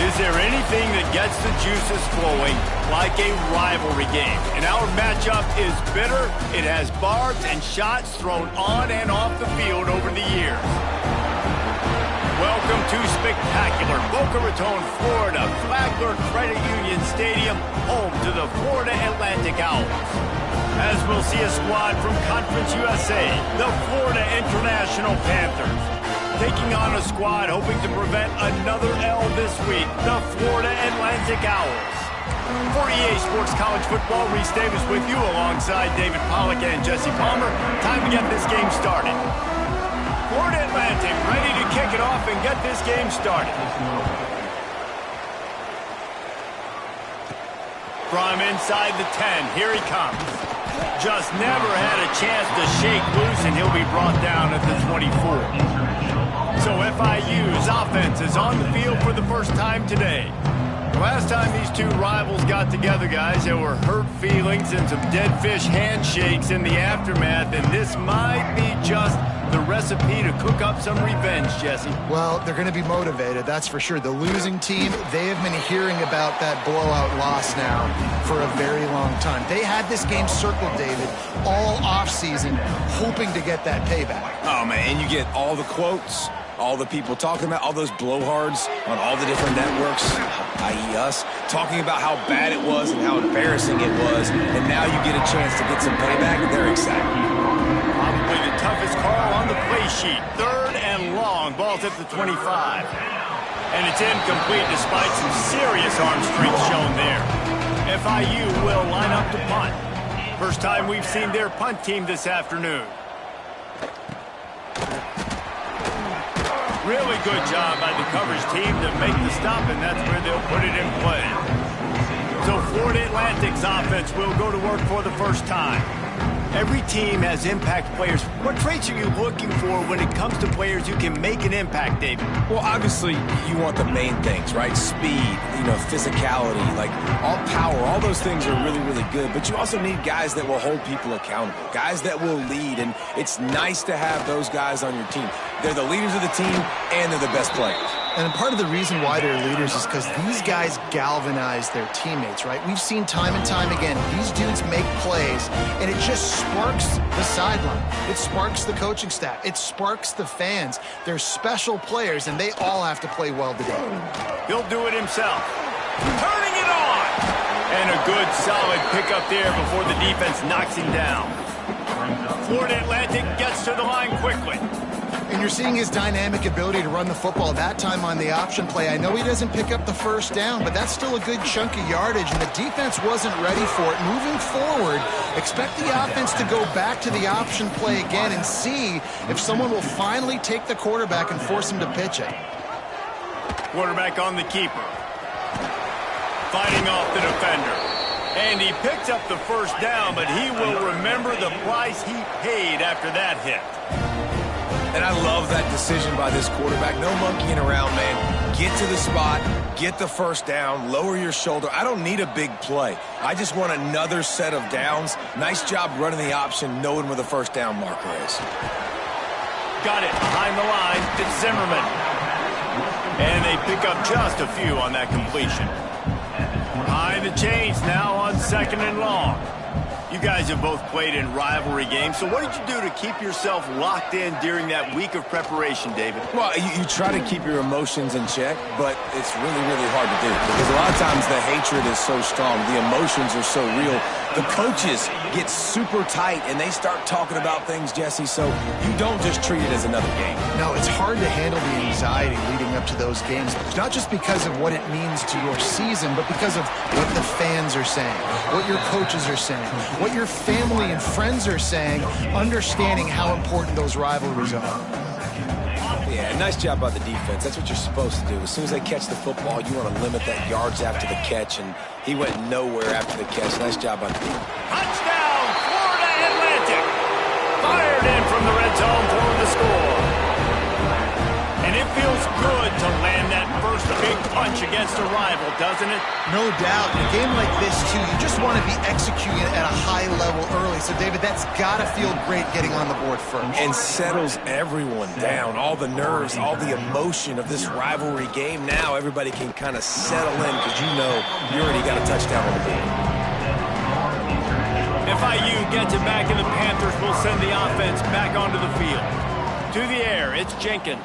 Is there anything that gets the juices flowing like a rivalry game? And our matchup is bitter. It has barbs and shots thrown on and off the field over the years. Welcome to spectacular Boca Raton, Florida, Flagler Credit Union Stadium, home to the Florida Atlantic Owls. As we'll see a squad from Conference USA, the Florida International Panthers, taking on a squad hoping to prevent another L this week, the Florida Atlantic Owls. For EA Sports College Football, Reese Davis with you alongside David Pollack and Jesse Palmer. Time to get this game started. Florida Atlantic ready to kick it off and get this game started. From inside the 10, here he comes. Just never had a chance to shake loose, and he'll be brought down at the 24. So FIU's offense is on the field for the first time today. The last time these two rivals got together, guys, there were hurt feelings and some dead fish handshakes in the aftermath, and this might be just the recipe to cook up some revenge, Jesse. Well, they're going to be motivated, that's for sure. The losing team, they have been hearing about that blowout loss now for a very long time. They had this game circled, David, all offseason, hoping to get that payback. Oh, man, and you get all the quotes, all the people talking about, all those blowhards on all the different networks, i.e. us, talking about how bad it was and how embarrassing it was, and now you get a chance to get some payback, and they're excited. Probably the toughest call on the play sheet. 3rd and long, ball's at the 25. And it's incomplete despite some serious arm strength shown there. FIU will line up to punt. First time we've seen their punt team this afternoon. Really good job by the coverage team to make the stop, and that's where they'll put it in play. So Florida Atlantic's offense will go to work for the first time. Every team has impact players. What traits are you looking for when it comes to players who can make an impact, David? Well, obviously, you want the main things, right? Speed, physicality, like all power, all those things are really, really good. But you also need guys that will hold people accountable, guys that will lead. And it's nice to have those guys on your team. They're the leaders of the team, and they're the best players. And part of the reason why they're leaders is because these guys galvanize their teammates, right? We've seen time and time again, these dudes make plays, and it just sparks the sideline. It sparks the coaching staff. It sparks the fans. They're special players, and they all have to play well today. He'll do it himself. Turning it on! And a good, solid pickup there before the defense knocks him down. Florida Atlantic gets to the line quickly. And you're seeing his dynamic ability to run the football, that time on the option play. I know he doesn't pick up the first down, but that's still a good chunk of yardage, and the defense wasn't ready for it. Moving forward, expect the offense to go back to the option play again and see if someone will finally take the quarterback and force him to pitch it. Quarterback on the keeper. Fighting off the defender. And he picks up the first down, but he will remember the price he paid after that hit. And I love that decision by this quarterback. No monkeying around, man. Get to the spot, get the first down, lower your shoulder. I don't need a big play. I just want another set of downs. Nice job running the option, knowing where the first down marker is. Got it behind the line. It's Zimmerman. And they pick up just a few on that completion. Behind the chains now on 2nd and long. You guys have both played in rivalry games, so what did you do to keep yourself locked in during that week of preparation, David? Well, you try to keep your emotions in check, but it's really, really hard to do because a lot of times the hatred is so strong, the emotions are so real. The coaches get super tight, and they start talking about things, Jesse, so you don't just treat it as another game. No, it's hard to handle the anxiety leading up to those games, not just because of what it means to your season, but because of what the fans are saying, what your coaches are saying, what your family and friends are saying, understanding how important those rivalries are. Yeah, nice job by the defense. That's what you're supposed to do. As soon as they catch the football, you want to limit that yards after the catch, and he went nowhere after the catch. Nice job by the defense. Touchdown, Florida Atlantic! Fired in from the red zone for the score. And it feels good to land that first big punch against a rival, doesn't it? No doubt. In a game like this, too, you just want to be executing it at a high level early. So, David, that's got to feel great getting on the board first. And settles everyone down. All the nerves, all the emotion of this rivalry game. Now everybody can kind of settle in because you know you already got a touchdown on the board. FIU gets it back, and the Panthers will send the offense back onto the field. To the air, it's Jenkins.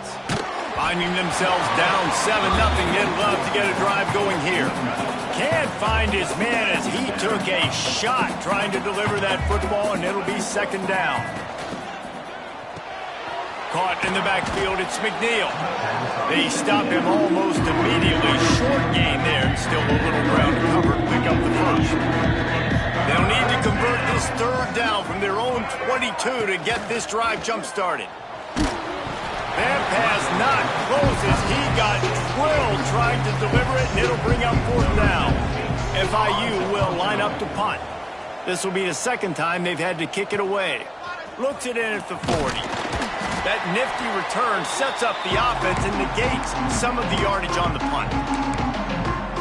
Finding themselves down 7-0, they'd love to get a drive going here. Can't find his man as he took a shot trying to deliver that football, and it'll be second down. Caught in the backfield, it's McNeil. They stop him almost immediately. Short gain there, and still a little ground to cover to pick up the first. They'll need to convert this third down from their own 22 to get this drive jump-started. That pass not close as he got drilled trying to deliver it, and it'll bring up fourth down. FIU will line up to punt. This will be the second time they've had to kick it away. Looks it in at the 40. That nifty return sets up the offense and negates some of the yardage on the punt.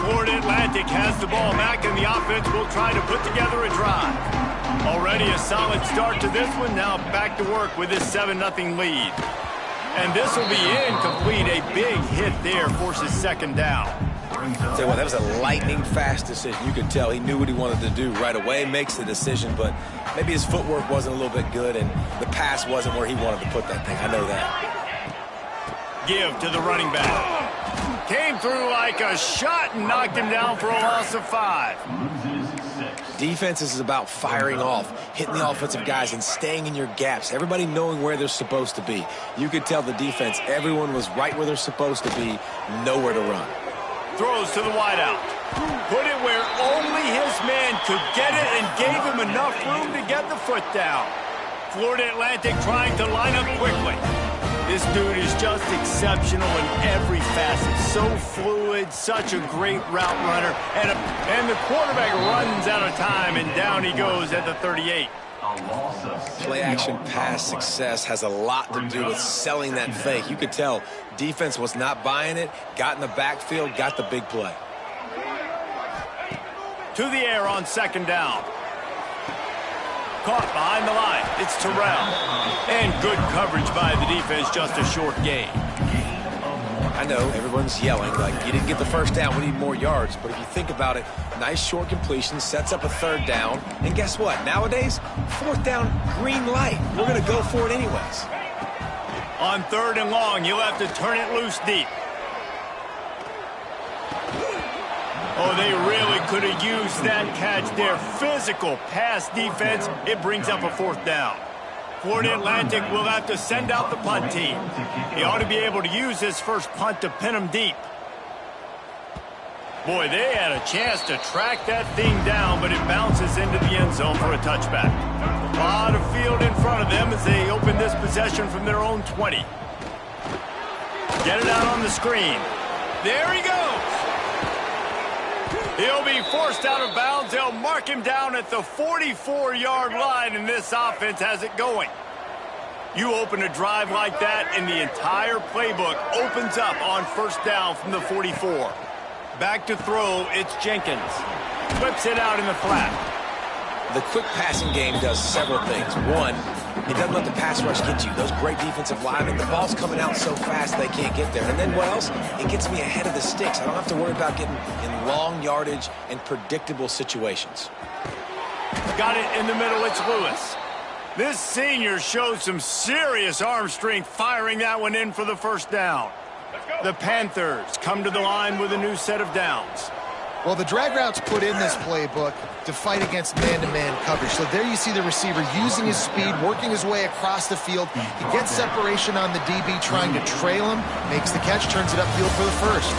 Florida Atlantic has the ball back, and the offense will try to put together a drive. Already a solid start to this one. Now back to work with this 7-0 lead. And this will be incomplete. A big hit there forces second down. I'll tell you what, that was a lightning-fast decision. You could tell he knew what he wanted to do right away, makes the decision, but maybe his footwork wasn't a little bit good, and the pass wasn't where he wanted to put that thing. I know that. Give to the running back. Came through like a shot and knocked him down for a loss of 5. Defense is about firing off, hitting the offensive guys, and staying in your gaps. Everybody knowing where they're supposed to be. You could tell the defense, everyone was right where they're supposed to be, nowhere to run. Throws to the wideout. Put it where only his man could get it and gave him enough room to get the foot down. Florida Atlantic trying to line up quickly. This dude is just exceptional in every facet. So fluid, such a great route runner. And the quarterback runs out of time, and down he goes at the 38. Play-action pass success has a lot to do with selling that fake. You could tell defense was not buying it, got in the backfield, got the big play. To the air on second down. Caught behind the line. It's Terrell. And good coverage by the defense, just a short gain. I know everyone's yelling like you didn't get the first down, we need more yards. But if you think about it, nice short completion, sets up a third down. And guess what? Nowadays, fourth down, green light. We're going to go for it anyways. On third and long, you'll have to turn it loose deep. Oh, they really could have used that catch there. Physical pass defense. It brings up a fourth down. Florida Atlantic will have to send out the punt team. He ought to be able to use his first punt to pin him deep. Boy, they had a chance to track that thing down, but it bounces into the end zone for a touchback. A lot of field in front of them as they open this possession from their own 20. Get it out on the screen. There he goes. He'll be forced out of bounds. They'll mark him down at the 44-yard line, and this offense has it going. You open a drive like that, and the entire playbook opens up on first down from the 44. Back to throw, it's Jenkins. Flips it out in the flat. The quick passing game does several things. One, it doesn't let the pass rush get you. Those great defensive linemen, the ball's coming out so fast they can't get there. And then what else? It gets me ahead of the sticks. I don't have to worry about getting in long yardage and predictable situations. Got it in the middle, it's Lewis. This senior shows some serious arm strength firing that one in for the first down. The Panthers come to the line with a new set of downs. Well, the drag routes put in this playbook to fight against man-to-man coverage. So there you see the receiver using his speed, working his way across the field. He gets separation on the DB trying to trail him, makes the catch, turns it upfield for the first.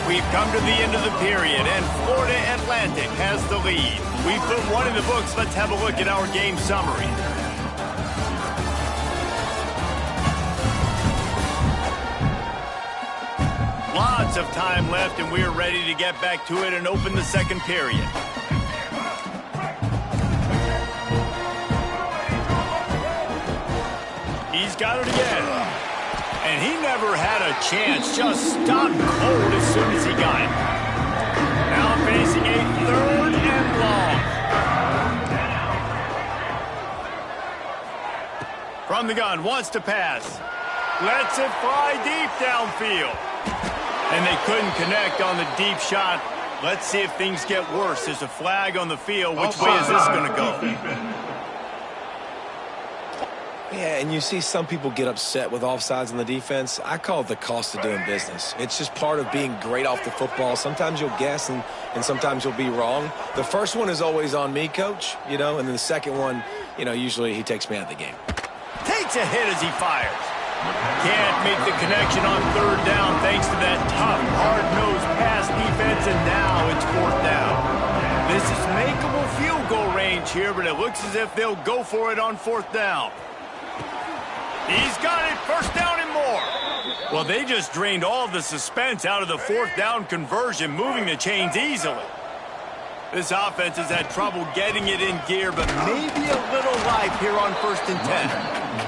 We've come to the end of the period, and Florida Atlantic has the lead. We put one in the books. Let's have a look at our game summary. Lots of time left, and we are ready to get back to it and open the second period. He's got it again. And he never had a chance, just stopped cold as soon as he got it. Now facing a 3rd and long. From the gun, wants to pass. Lets it fly deep downfield. And they couldn't connect on the deep shot. Let's see if things get worse. There's a flag on the field. Which way is this going to go? Yeah, and you see some people get upset with offsides on the defense. I call it the cost of doing business. It's just part of being great off the football. Sometimes you'll guess and sometimes you'll be wrong. The first one is always on me, Coach, and then the second one, usually he takes me out of the game. Takes a hit as he fires. Can't make the connection on 3rd down thanks to that tough, hard-nosed pass defense, and now it's 4th down. This is makeable field goal range here, but it looks as if they'll go for it on 4th down. He's got it, 1st down and more. Well, they just drained all the suspense out of the 4th down conversion, moving the chains easily. This offense has had trouble getting it in gear, but maybe a little life here on 1st and 10.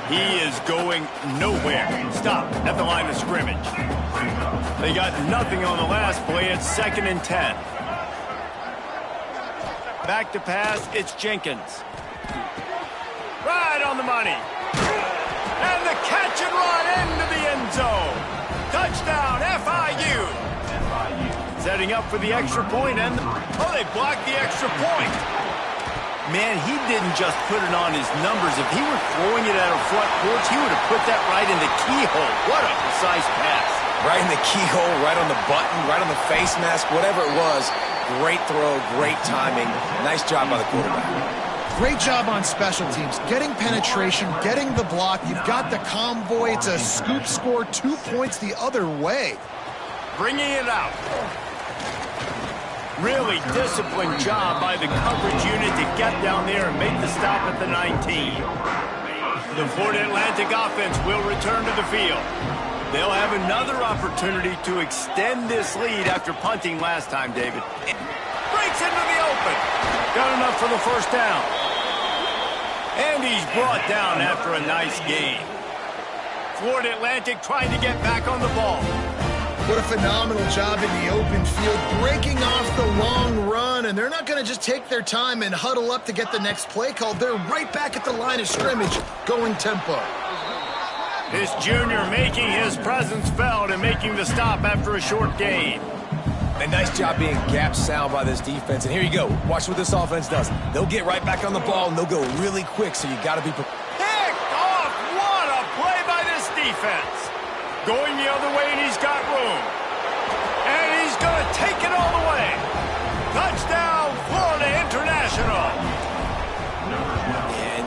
He is going nowhere. Stop at the line of scrimmage. They got nothing on the last play. It's 2nd and 10. Back to pass, it's Jenkins. Right on the money. And the catch and run into the end zone. Touchdown, FIU. Setting up for the extra point, and they blocked the extra point. Man, he didn't just put it on his numbers. If he were throwing it at a front porch, he would have put that right in the keyhole. What a precise pass. Right in the keyhole, right on the button, right on the face mask, whatever it was. Great throw, great timing. Nice job by the quarterback. Great job on special teams. Getting penetration, getting the block. You've got the convoy. It's a scoop score, 2 points the other way. Bringing it out. Really disciplined job by the coverage unit to get down there and make the stop at the 19. The Florida Atlantic offense will return to the field. They'll have another opportunity to extend this lead after punting last time, David. Breaks into the open. Got enough for the 1st down. And he's brought down after a nice gain. Florida Atlantic trying to get back on the ball. What a phenomenal job in the open field, breaking off the long run, and they're not going to just take their time and huddle up to get the next play called. They're right back at the line of scrimmage, going tempo. This junior making his presence felt and making the stop after a short gain. A nice job being gap sound by this defense, and here you go. Watch what this offense does. They'll get right back on the ball, and they'll go really quick, so you got to be prepared. Picked off! What a play by this defense! Going the other way, and he's got room. And he's going to take it all the way. Touchdown, Florida International.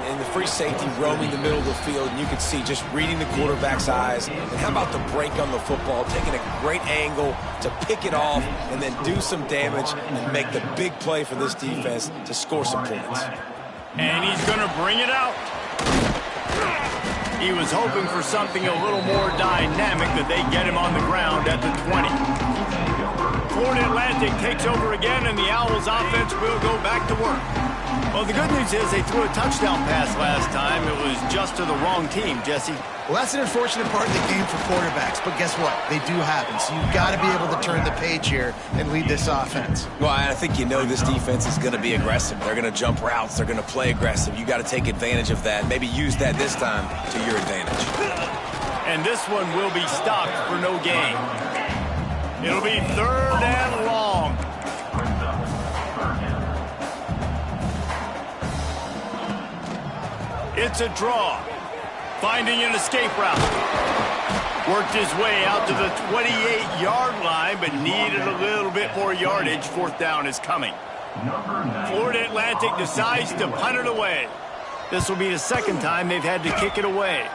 And the free safety roaming the middle of the field, and you can see just reading the quarterback's eyes. And how about the break on the football, taking a great angle to pick it off and then do some damage and make the big play for this defense to score some points. And he's going to bring it out. He was hoping for something a little more dynamic, but they get him on the ground at the 20. Florida Atlantic takes over again, and the Owls offense will go back to work. Well, the good news is they threw a touchdown pass last time. It was just to the wrong team, Jesse. Well, that's an unfortunate part of the game for quarterbacks, but guess what? They do happen, so you've got to be able to turn the page here and lead this offense. Well, I think this defense is going to be aggressive. They're going to jump routes. They're going to play aggressive. You got to take advantage of that. Maybe use that this time to your advantage. And this one will be stopped for no gain. It'll be 3rd and long. It's a draw. Finding an escape route. Worked his way out to the 28-yard line, but needed a little bit more yardage. 4th down is coming. Florida Atlantic decides to punt it away. This will be the 2nd time they've had to kick it away.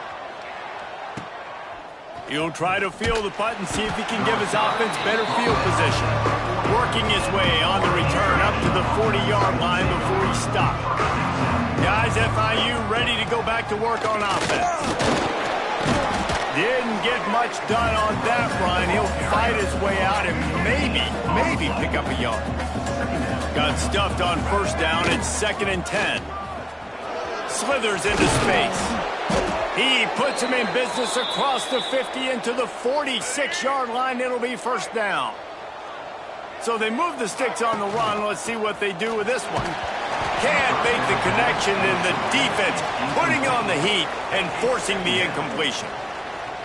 He'll try to field the punt and see if he can give his offense better field position. Working his way on the return up to the 40-yard line before he stopped. Guys, FIU ready to go back to work on offense. Didn't get much done on that run. He'll fight his way out and maybe pick up a yard. Got stuffed on 1st down. It's 2nd and 10. Slithers into space. He puts him in business across the 50 into the 46-yard line. It'll be first down. So they move the sticks on the run. Let's see what they do with this one. Can't make the connection, and the defense putting on the heat and forcing the incompletion.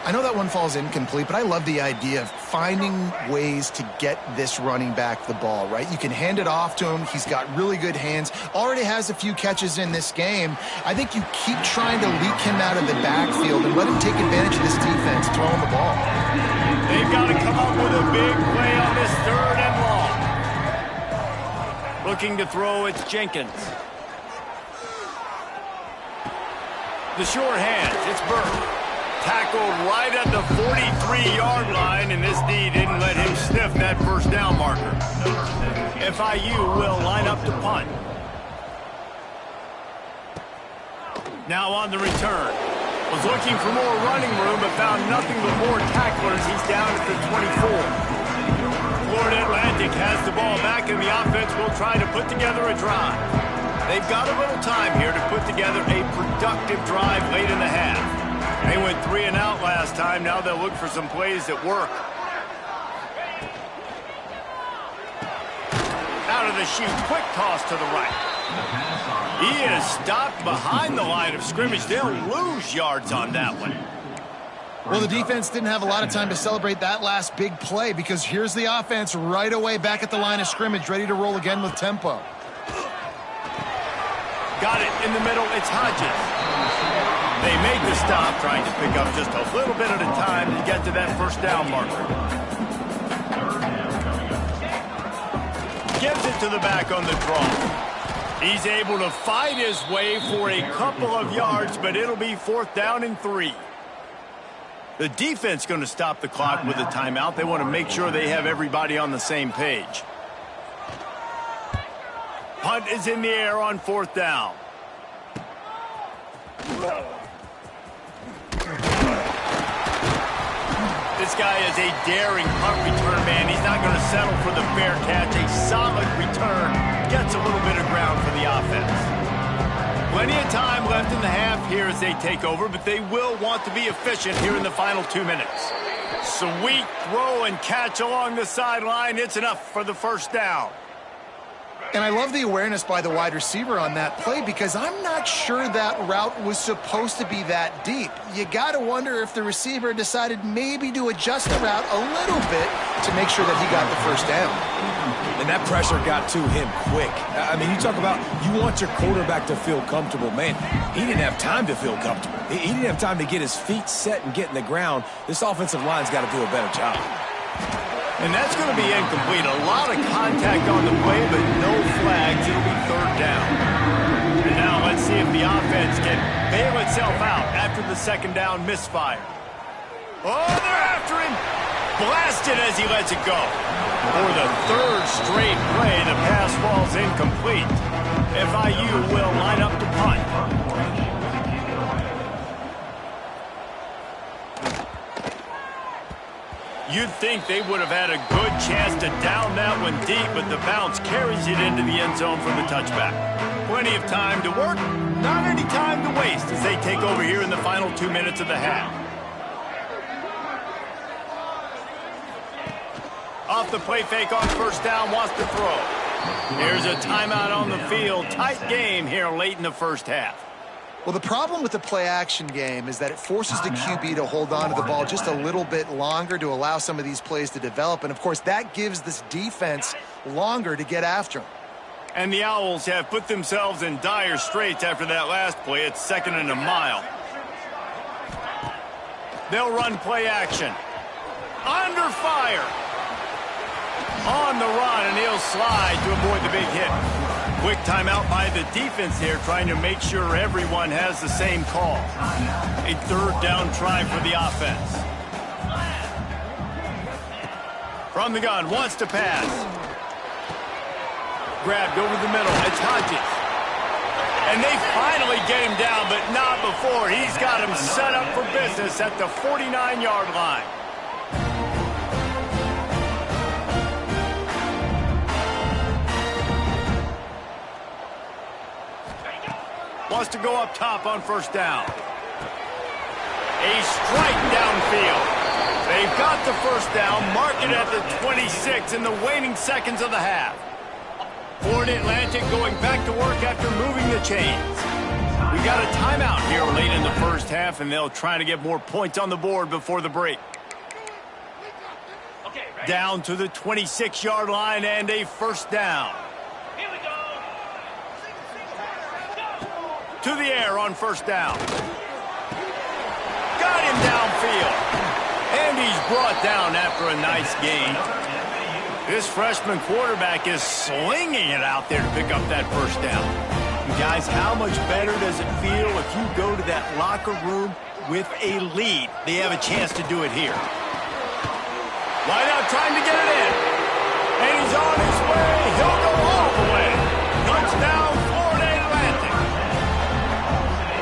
I know that one falls incomplete, but I love the idea of finding ways to get this running back the ball, right? You can hand it off to him. He's got really good hands. Already has a few catches in this game. I think you keep trying to leak him out of the backfield and let him take advantage of this defense throwing the ball. They've got to come up with a big play on this 3rd and long. Looking to throw, it's Jenkins. The short hands, it's Burke. Tackled right at the 43-yard line, and this D didn't let him sniff that first down marker. FIU will line up to punt. Now on the return. Was looking for more running room, but found nothing but more tacklers. He's down at the 24. Florida Atlantic has the ball back, and the offense will try to put together a drive. They've got a little time here to put together a productive drive late in the half. They went 3 and out last time. Now they'll look for some plays that work. Out of the chute, quick toss to the right. He is stopped behind the line of scrimmage. They'll lose yards on that one. Well, the defense didn't have a lot of time to celebrate that last big play because here's the offense right away back at the line of scrimmage, ready to roll again with tempo. Got it in the middle. It's Hodges. They make the stop, trying to pick up just a little bit at a time to get to that first down marker. Gives it to the back on the draw. He's able to fight his way for a couple of yards, but it'll be 4th down and 3. The defense going to stop the clock with a timeout. They want to make sure they have everybody on the same page. Punt is in the air on 4th down. This guy is a daring punt return man. He's not going to settle for the fair catch. A solid return gets a little bit of ground for the offense. Plenty of time left in the half here as they take over, but they will want to be efficient here in the final 2 minutes. Sweet throw and catch along the sideline. It's enough for the first down. And I love the awareness by the wide receiver on that play because I'm not sure that route was supposed to be that deep. You got to wonder if the receiver decided maybe to adjust the route a little bit to make sure that he got the first down. And that pressure got to him quick. I mean, you talk about you want your quarterback to feel comfortable. Man, he didn't have time to feel comfortable. He didn't have time to get his feet set and get in the ground. This offensive line's got to do a better job. And that's going to be incomplete. A lot of contact on the play, but no flags. It'll be 3rd down. And now let's see if the offense can bail itself out after the 2nd down misfire. Oh, they're after him. Blasted as he lets it go. For the 3rd straight play, the pass falls incomplete. FIU will line up to punt. You'd think they would have had a good chance to down that one deep, but the bounce carries it into the end zone for the touchback. Plenty of time to work, not any time to waste as they take over here in the final 2 minutes of the half. Off the play fake on 1st down, wants to throw. Here's a timeout on the field. Tight game here late in the first half. Well, the problem with the play-action game is that it forces the QB to hold on to the ball just a little bit longer to allow some of these plays to develop. And, of course, that gives this defense longer to get after him. And the Owls have put themselves in dire straits after that last play. It's 2nd and a mile. They'll run play action. Under fire. On the run, and he'll slide to avoid the big hit. Quick timeout by the defense here, trying to make sure everyone has the same call. A 3rd down try for the offense. From the gun, wants to pass. Grabbed over the middle, it's Hodges. And they finally get him down, but not before. He's got him set up for business at the 49-yard line. Wants to go up top on 1st down. A strike downfield. They've got the first down, mark it at the 26 in the waning seconds of the half. Florida Atlantic going back to work after moving the chains. We got a timeout here late in the first half, and they'll try to get more points on the board before the break. Down to the 26-yard line and a first down. Here we go. To the air on first down. Got him downfield. And he's brought down after a nice gain. This freshman quarterback is slinging it out there to pick up that first down. Guys, how much better does it feel if you go to that locker room with a lead? They have a chance to do it here. Wide out, trying to get it in. And he's on his way. He'll go all the way. Touchdown, Florida Atlantic.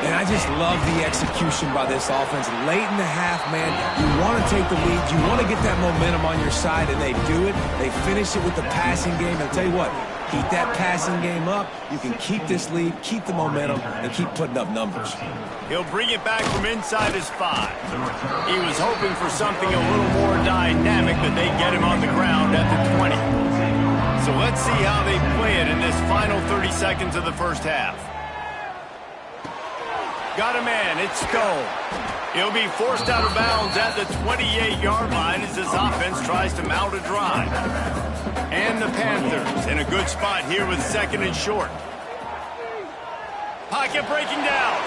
And I just love the execution by this offense. Late in the half, man, you want to take the lead. You want to get that momentum on your side, and they do it. They finish it with the passing game. I'll tell you what, keep that passing game up. You can keep this lead, keep the momentum, and keep putting up numbers. He'll bring it back from inside his 5. He was hoping for something a little more dynamic, but they get him on the ground at the 20. So let's see how they play it in this final 30 seconds of the first half. Got a man, it's Stone. He'll be forced out of bounds at the 28-yard line as his offense tries to mount a drive. And the Panthers in a good spot here with second and short. Pocket breaking down.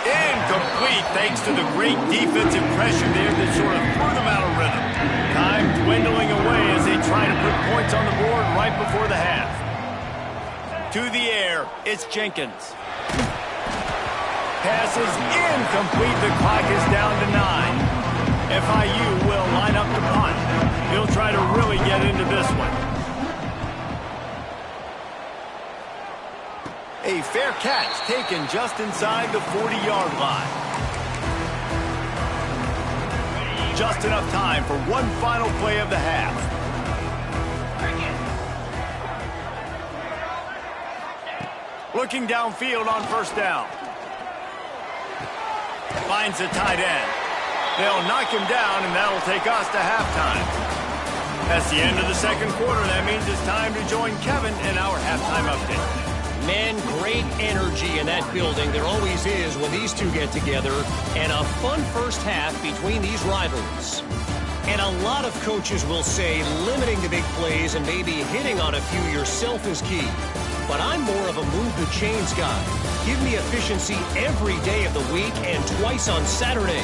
Incomplete thanks to the great defensive pressure there that sort of threw them out of rhythm. Time dwindling away as they try to put points on the board right before the half. To the air, it's Jenkins. Pass is incomplete. The clock is down to 9. FIU will line up to punt. He'll try to really get into this one. A fair catch taken just inside the 40-yard line. Just enough time for one final play of the half. Looking downfield on first down. Finds the tight end. They'll knock him down, and that'll take us to halftime. That's the end of the second quarter. That means it's time to join Kevin in our halftime update. Man, great energy in that building. There always is when these two get together. And a fun first half between these rivalries. And a lot of coaches will say limiting the big plays and maybe hitting on a few yourself is key. But I'm more of a move the chains guy. Give me efficiency every day of the week and twice on Saturday.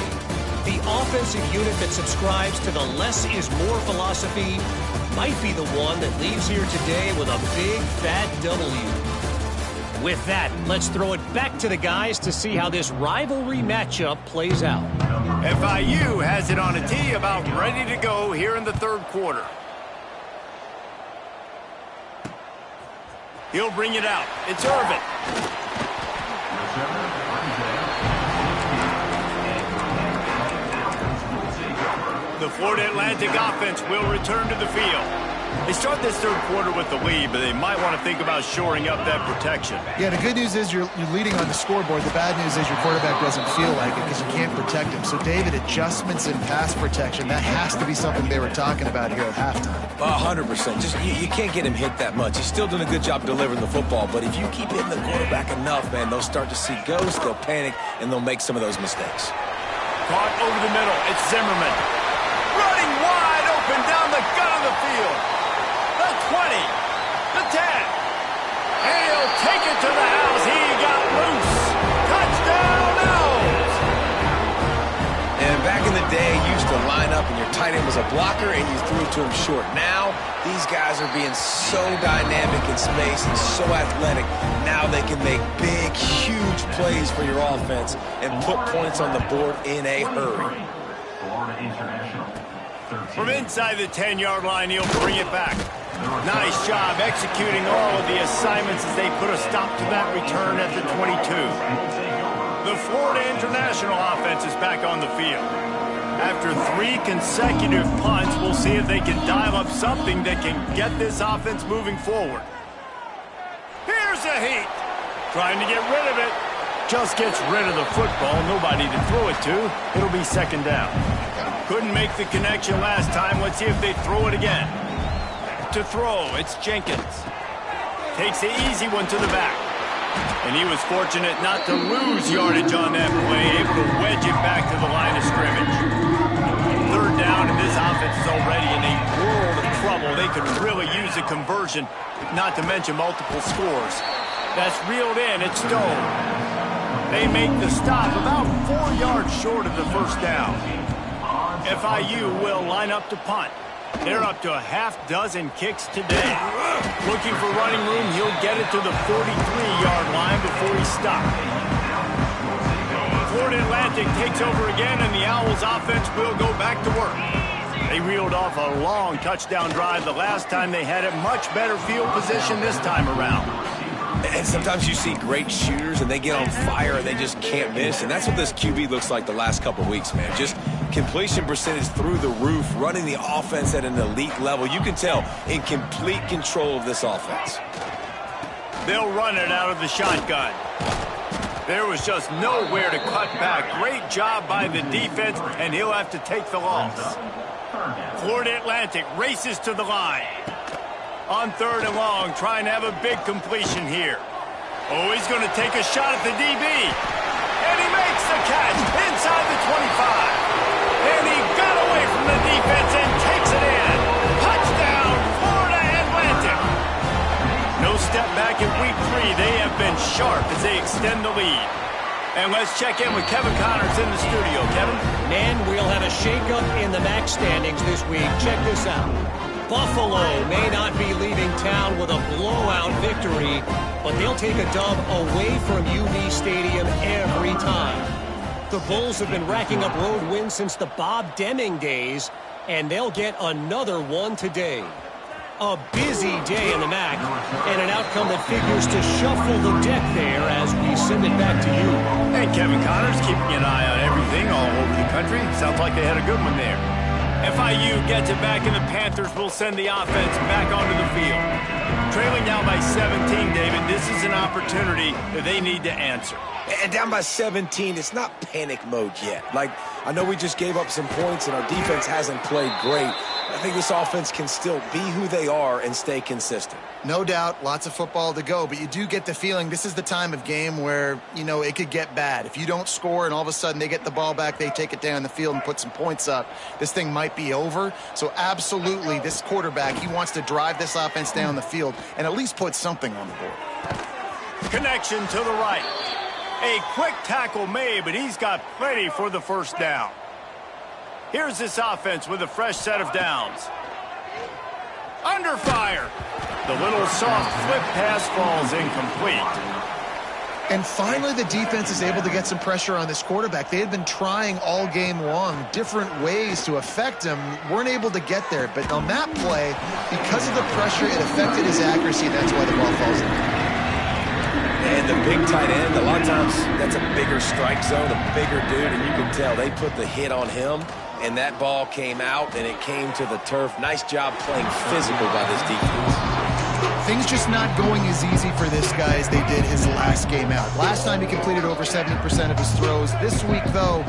The offensive unit that subscribes to the less is more philosophy might be the one that leaves here today with a big fat W. With that, let's throw it back to the guys to see how this rivalry matchup plays out. FIU has it on a tee, about ready to go here in the third quarter. He'll bring it out. It's Irvin. The Florida Atlantic offense will return to the field. They start this third quarter with the lead, but they might want to think about shoring up that protection. Yeah, the good news is you're leading on the scoreboard. The bad news is your quarterback doesn't feel like it because you can't protect him. So, David, adjustments in pass protection, that has to be something they were talking about here at halftime. 100%. Just you can't get him hit that much. He's still doing a good job delivering the football, but if you keep hitting the quarterback enough, man, they'll start to see ghosts, they'll panic, and they'll make some of those mistakes. Caught over the middle. It's Zimmerman. Running wide open down the gut of the field. The 20, the 10, and he'll take it to the house. He got loose. Touchdown, Owls! And back in the day, you used to line up and your tight end was a blocker and you threw it to him short. Now, these guys are being so dynamic in space and so athletic. Now they can make big, huge plays for your offense and put points on the board in a hurry. From inside the 10-yard line, he'll bring it back. Nice job executing all of the assignments as they put a stop to that return at the 22. The Florida International offense is back on the field. After 3 consecutive punts, we'll see if they can dial up something that can get this offense moving forward. Here's a heat. Trying to get rid of it. Just gets rid of the football, nobody to throw it to. It'll be second down. Couldn't make the connection last time. Let's see if they throw it again. To throw, it's Jenkins. Takes the easy one to the back. And he was fortunate not to lose yardage on that play, able to wedge it back to the line of scrimmage. Third down, and this offense is already in a world of trouble. They could really use a conversion, not to mention multiple scores. That's reeled in, it's Stone. They make the stop about 4 yards short of the first down. FIU will line up to punt. They're up to a half-dozen kicks today. Looking for running room, he'll get it to the 43-yard line before he stops. Florida Atlantic takes over again, and the Owls offense will go back to work. They reeled off a long touchdown drive the last time they had it. Much better field position this time around. And sometimes you see great shooters, and they get on fire, and they just can't miss. And that's what this QB looks like the last couple of weeks, man. Just completion percentage through the roof, running the offense at an elite level. You can tell in complete control of this offense. They'll run it out of the shotgun. There was just nowhere to cut back. Great job by the defense, and he'll have to take the loss. Florida Atlantic races to the line. On third and long, trying to have a big completion here. Oh, he's going to take a shot at the DB. And he makes the catch inside the 25. And he got away from the defense and takes it in. Touchdown, Florida Atlantic. No step back in week 3. They have been sharp as they extend the lead. And let's check in with Kevin Connors in the studio. Kevin? Man, we'll have a shakeup in the MAC standings this week. Check this out. Buffalo may not be leaving town with a blowout victory, but they'll take a dub away from UB Stadium every time. The Bulls have been racking up road wins since the Bob Deming days, and they'll get another one today. A busy day in the MAC, and an outcome that figures to shuffle the deck there as we send it back to you. And Kevin Connors keeping an eye on everything all over the country. Sounds like they had a good one there. FIU gets it back, and the Panthers will send the offense back onto the field. Trailing down by 17, David, this is an opportunity that they need to answer. And down by 17, it's not panic mode yet. Like, I know we just gave up some points, and our defense hasn't played great. I think this offense can still be who they are and stay consistent. No doubt, lots of football to go, but you do get the feeling this is the time of game where, you know, it could get bad. If you don't score and all of a sudden they get the ball back, they take it down the field and put some points up, this thing might be over. So absolutely, this quarterback, he wants to drive this offense down the field and at least put something on the board. Connection to the right. A quick tackle made, but he's got plenty for the first down. Here's this offense with a fresh set of downs. Under fire. The little soft flip pass falls incomplete. And finally, the defense is able to get some pressure on this quarterback. They had been trying all game long, different ways to affect him, weren't able to get there. But on that play, because of the pressure, it affected his accuracy, and that's why the ball falls in. And the big tight end, a lot of times that's a bigger strike zone, a bigger dude, and you can tell they put the hit on him, and that ball came out, and it came to the turf. Nice job playing physical by this defense. Things just not going as easy for this guy as they did his last game out. Last time he completed over 70% of his throws. This week, though,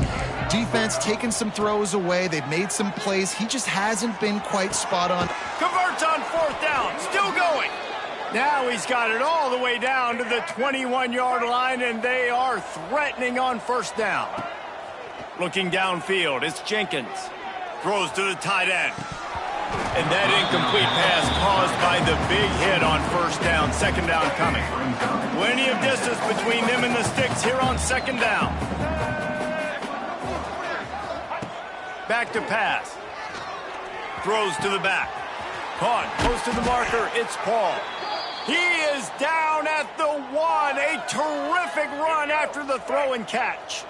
defense taking some throws away. They've made some plays. He just hasn't been quite spot on. Converts on fourth down. Still going. Now he's got it all the way down to the 21-yard line, and they are threatening on first down. Looking downfield, it's Jenkins. Throws to the tight end. And that incomplete pass caused by the big hit on first down. Second down coming. Plenty of distance between them and the sticks here on second down. Back to pass. Throws to the back. Caught close to the marker. It's Paul. He is down at the 1. A terrific run after the throw and catch.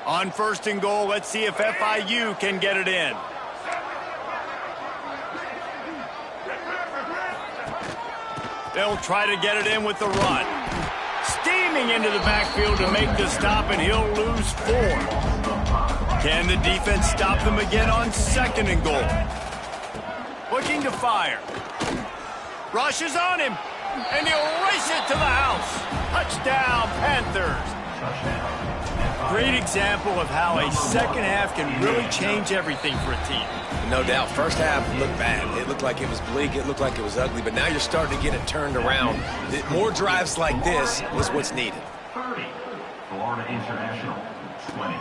On first and goal, let's see if FIU can get it in. They'll try to get it in with the run. Steaming into the backfield to make the stop, and he'll lose 4. Can the defense stop them again on second and goal? Looking to fire. Rushes on him, and he'll race it to the house. Touchdown, Panthers. Great example of how a second half can really change everything for a team. No doubt. First half looked bad. It looked like it was bleak. It looked like it was ugly. But now you're starting to get it turned around. More drives like this is what's needed. 30, Florida International, 20.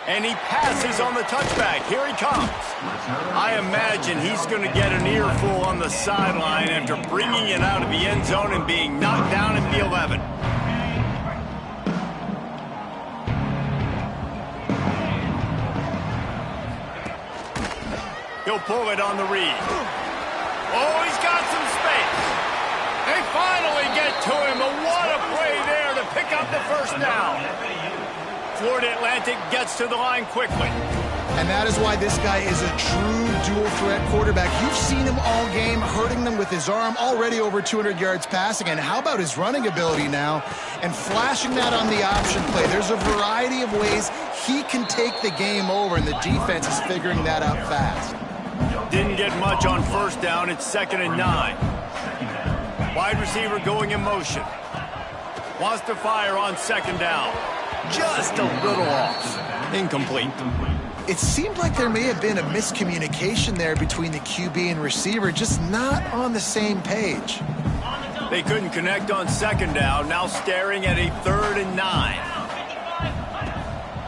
And he passes on the touchback. Here he comes. I imagine he's going to get an earful on the sideline after bringing it out of the end zone and being knocked down at the 11. He'll pull it on the read. Oh, he's got some space. They finally get to him, but what a play there to pick up the first down. Florida Atlantic gets to the line quickly. And that is why this guy is a true dual-threat quarterback. You've seen him all game, hurting them with his arm, already over 200 yards passing. And how about his running ability now? And flashing that on the option play. There's a variety of ways he can take the game over, and the defense is figuring that out fast. Didn't get much on first down. It's 2nd and 9. Wide receiver going in motion. Wants to fire on 2nd down. Just a little off. Incomplete. It seemed like there may have been a miscommunication there between the QB and receiver, just not on the same page. They couldn't connect on 2nd down. Now staring at a 3rd and 9.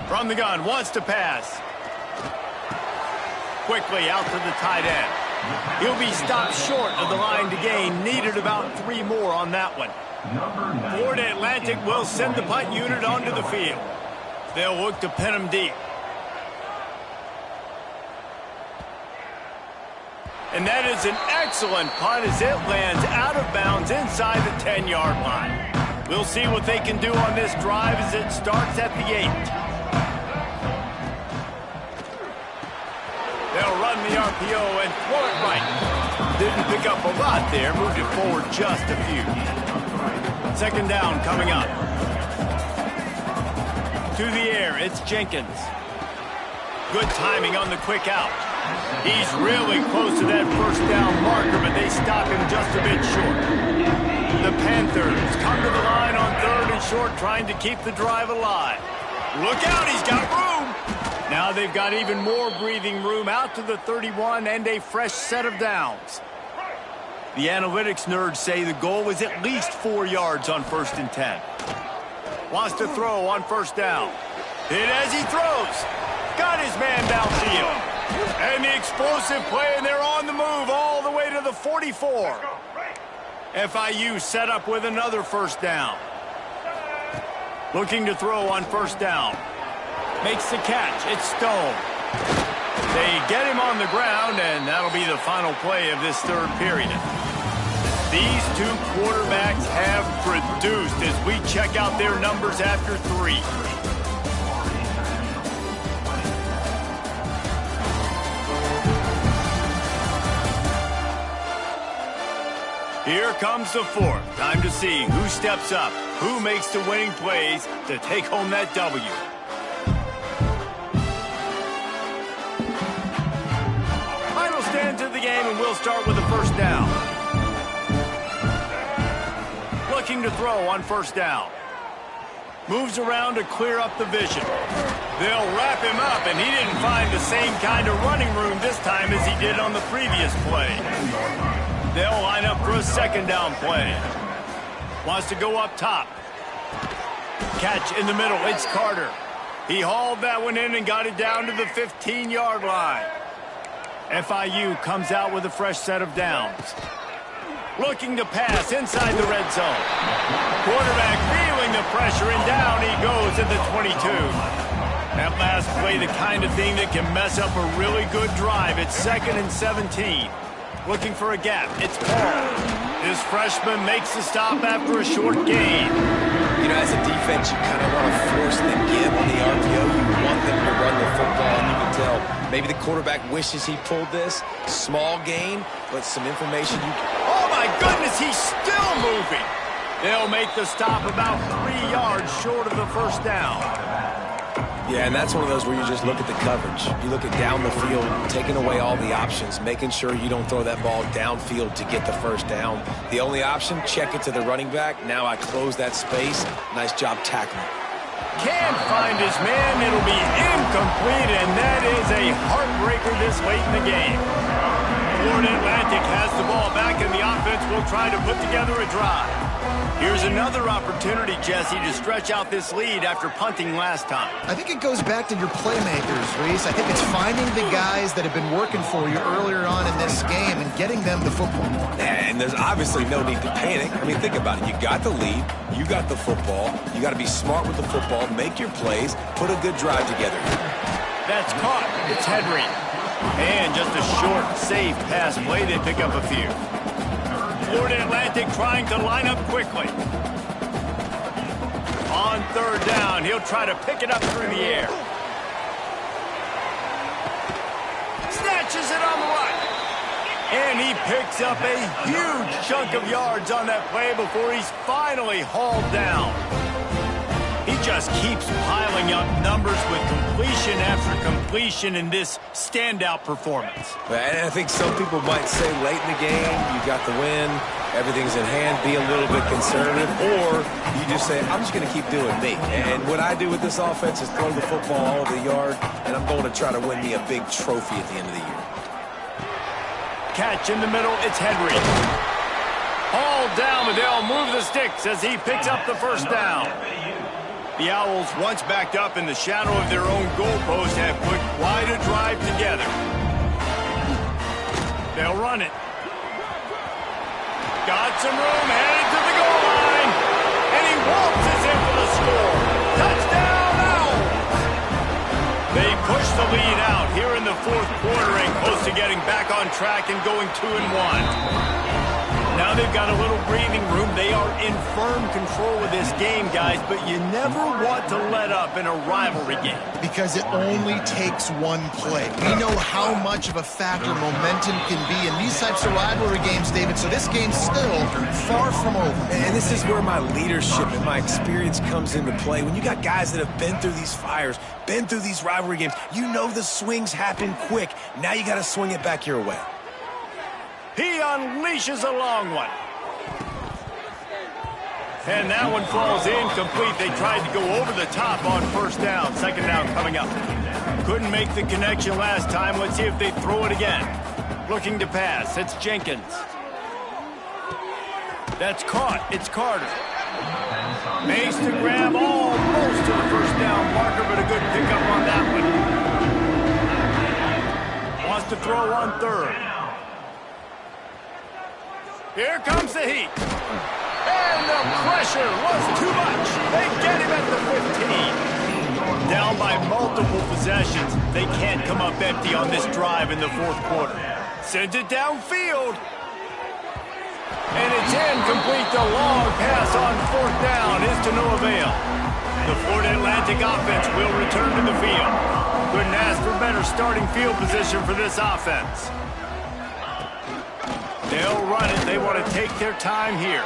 From the gun, wants to pass. Quickly out to the tight end. He'll be stopped short of the line to gain. Needed about 3 more on that one. Florida Atlantic will send the punt unit onto the field. They'll look to pin him deep. And that is an excellent punt as it lands out of bounds inside the 10-yard line. We'll see what they can do on this drive as it starts at the 8. They'll run the RPO and throw it right. Didn't pick up a lot there, moved it forward just a few. 2nd down coming up. To the air, it's Jenkins. Good timing on the quick out. He's really close to that first down marker, but they stop him just a bit short. The Panthers come to the line on 3rd and short, trying to keep the drive alive. Look out, he's got room. Now they've got even more breathing room out to the 31 and a fresh set of downs. The analytics nerds say the goal is at least 4 yards on 1st and 10. Wants to throw on 1st down. Hit as he throws. Got his man downfield. And the explosive play, and they're on the move all the way to the 44. FIU set up with another 1st down. Looking to throw on 1st down. Makes the catch. It's Stone. They get him on the ground, and that'll be the final play of this 3rd period. These 2 quarterbacks have produced as we check out their numbers after 3. Here comes the 4th. Time to see who steps up, who makes the winning plays to take home that W. Final stand of the game, and we'll start with the 1st down. Looking to throw on 1st down. Moves around to clear up the vision. They'll wrap him up, and he didn't find the same kind of running room this time as he did on the previous play. They'll line up for a 2nd down play. Wants to go up top. Catch in the middle. It's Carter. He hauled that one in and got it down to the 15-yard line. FIU comes out with a fresh set of downs. Looking to pass inside the red zone. Quarterback feeling the pressure, and down he goes at the 22. That last play, the kind of thing that can mess up a really good drive. It's 2nd and 17. Looking for a gap. It's Paul. This freshman makes the stop after a short gain. You know, as a defense, you kind of want to force the give on the RPO. You want them to run the football, and you can tell maybe the quarterback wishes he pulled this. Small gain, but some information you can... Oh, my goodness, he's still moving. They'll make the stop about 3 yards short of the 1st down. Yeah, and that's one of those where you just look at the coverage. You look at down the field, taking away all the options, making sure you don't throw that ball downfield to get the first down. The only option, check it to the running back. Now I close that space. Nice job tackling. Can't find his man. It'll be incomplete, and that is a heartbreaker this late in the game. Florida Atlantic has the ball back, and the offense will try to put together a drive. Here's another opportunity, Jesse, to stretch out this lead after punting last time. I think it goes back to your playmakers, Reese. I think it's finding the guys that have been working for you earlier on in this game and getting them the football. And there's obviously no need to panic. I mean, think about it. You got the lead. You got the football. You got to be smart with the football, make your plays, put a good drive together. That's caught. It's Henry. And just a short, safe pass play. They pick up a few. Florida Atlantic trying to line up quickly. On third down, he'll try to pick it up through the air. Snatches it on the right. And he picks up a huge chunk of yards on that play before he's finally hauled down. He just keeps piling up numbers with completion after completion in this standout performance. And I think some people might say late in the game, you got the win, everything's in hand, be a little bit conservative, or you just say, I'm just going to keep doing me. And what I do with this offense is throw the football all over the yard, and I'm going to try to win me a big trophy at the end of the year. Catch in the middle, it's Henry. Hauled down, but they'll move the sticks as he picks up the first down. The Owls, once backed up in the shadow of their own goalpost, have put quite a drive together. They'll run it. Got some room, headed to the goal line. And he waltzes in for the score. Touchdown, Owls! They push the lead out here in the fourth quarter and close to getting back on track and going 2-1. Now they've got a little breathing room. They are in firm control of this game, guys, but you never want to let up in a rivalry game. Because it only takes one play. We know how much of a factor momentum can be in these types of rivalry games, David, so this game's still far from over. And this is where my leadership and my experience comes into play. When you got guys that have been through these fires, been through these rivalry games, you know the swings happen quick. Now you got to swing it back your way. He unleashes a long one. And that one falls incomplete. They tried to go over the top on first down. Second down coming up. Couldn't make the connection last time. Let's see if they throw it again. Looking to pass. It's Jenkins. That's caught. It's Carter. Makes the grab almost to the first down marker, but a good pickup on that one. Wants to throw on third. Here comes the heat. And the pressure was too much. They get him at the 15. Down by multiple possessions. They can't come up empty on this drive in the fourth quarter. Sends it downfield. And it's incomplete. The long pass on fourth down is to no avail. The Florida Atlantic offense will return to the field. Couldn't ask for better starting field position for this offense. They'll run it. They want to take their time here.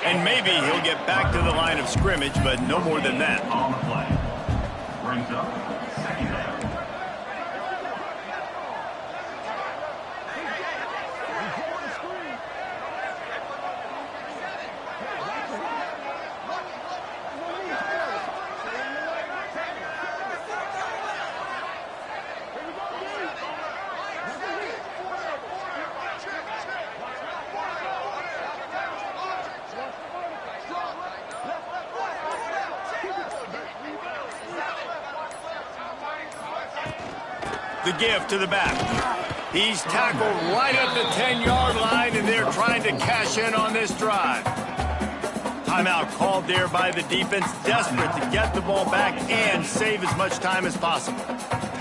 And maybe he'll get back to the line of scrimmage, but no more than that. On the play. Brings up second down. The give to the back. He's tackled right at the 10-yard line, and they're trying to cash in on this drive. Timeout called there by the defense, desperate to get the ball back and save as much time as possible.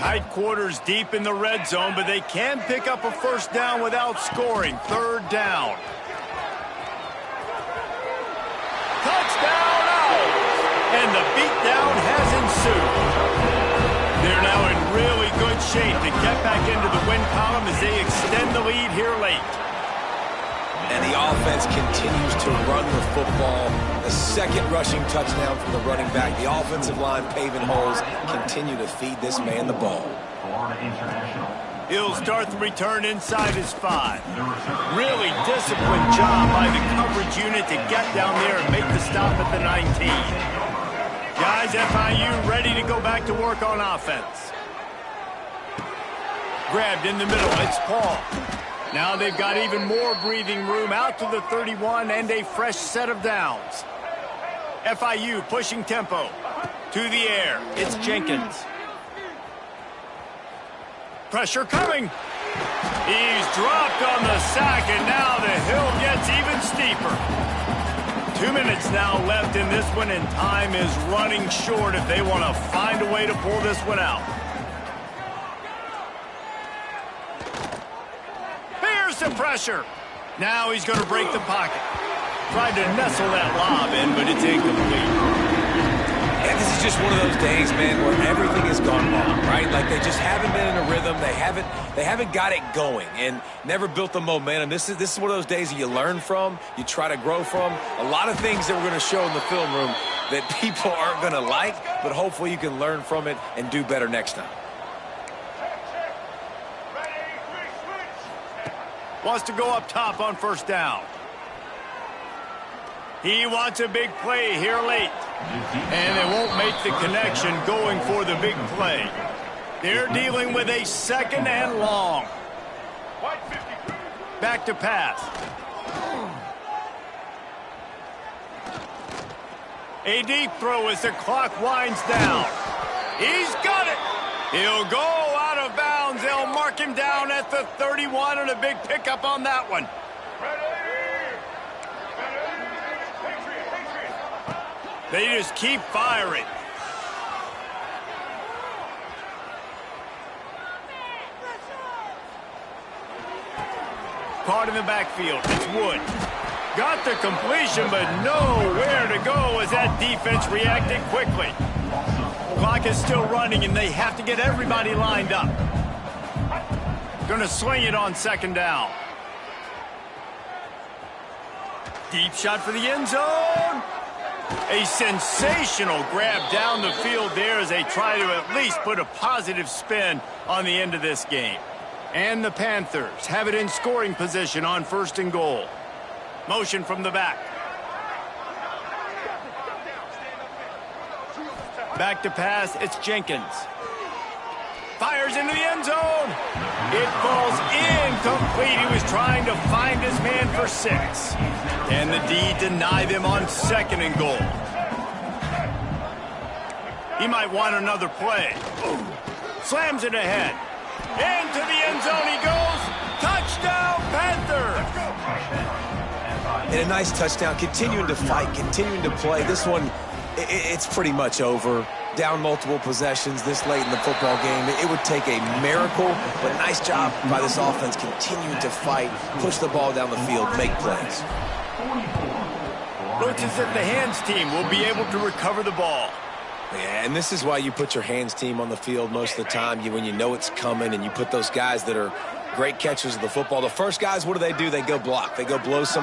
Tight quarters deep in the red zone, but they can pick up a first down without scoring. Third down. Touchdown Owls! And the beatdown has ensued. They're now in really good shape to get back into the win column as they extend the lead here late. And the offense continues to run the football. The second rushing touchdown from the running back. The offensive line paving holes. Continue to feed this man the ball. Florida International. He'll start the return inside his 5. Really disciplined job by the coverage unit to get down there and make the stop at the 19. Guys, FIU ready to go back to work on offense. Grabbed in the middle, it's Paul. Now they've got even more breathing room out to the 31 and a fresh set of downs. FIU pushing tempo. To the air, it's Jenkins. Pressure coming. He's dropped on the sack, and now the hill gets even steeper. 2 minutes now left in this one, and time is running short if they want to find a way to pull this one out. Here's the pressure. Now he's going to break the pocket. Tried to nestle that lob in, but it's incomplete. And this is just one of those days, man, where everything has gone wrong, right? Like they just haven't been in a rhythm. They haven't got it going and never built the momentum. This is one of those days that you learn from, you try to grow from. A lot of things that we're going to show in the film room that people aren't going to like, but hopefully you can learn from it and do better next time. Wants to go up top on first down. He wants a big play here late. And they won't make the connection going for the big play. They're dealing with a second and long. Back to pass. A deep throw as the clock winds down. He's got it. He'll go out of bounds. They'll mark him down at the 31 and a big pickup on that one. They just keep firing. Caught in the backfield. It's Wood. Got the completion, but nowhere to go as that defense reacted quickly. Clock is still running, and they have to get everybody lined up. Gonna swing it on second down. Deep shot for the end zone. A sensational grab down the field there as they try to at least put a positive spin on the end of this game. And the Panthers have it in scoring position on first and goal. Motion from the back. Back to pass, it's Jenkins. Fires into the end zone. It falls incomplete. He was trying to find his man for 6. And the D deny them on second and goal. He might want another play. Slams it ahead. Into the end zone he goes. Touchdown, Panthers! And a nice touchdown. Continuing to fight, continuing to play. This one, it's pretty much over. Down multiple possessions this late in the football game. It would take a miracle, but nice job by this offense continuing to fight, push the ball down the field, make plays. Looks as if the hands team will be able to recover the ball. Yeah, and this is why you put your hands team on the field most of the time. When you know it's coming and you put those guys that are great catchers of the football. The first guys, what do? They go block. They go blow some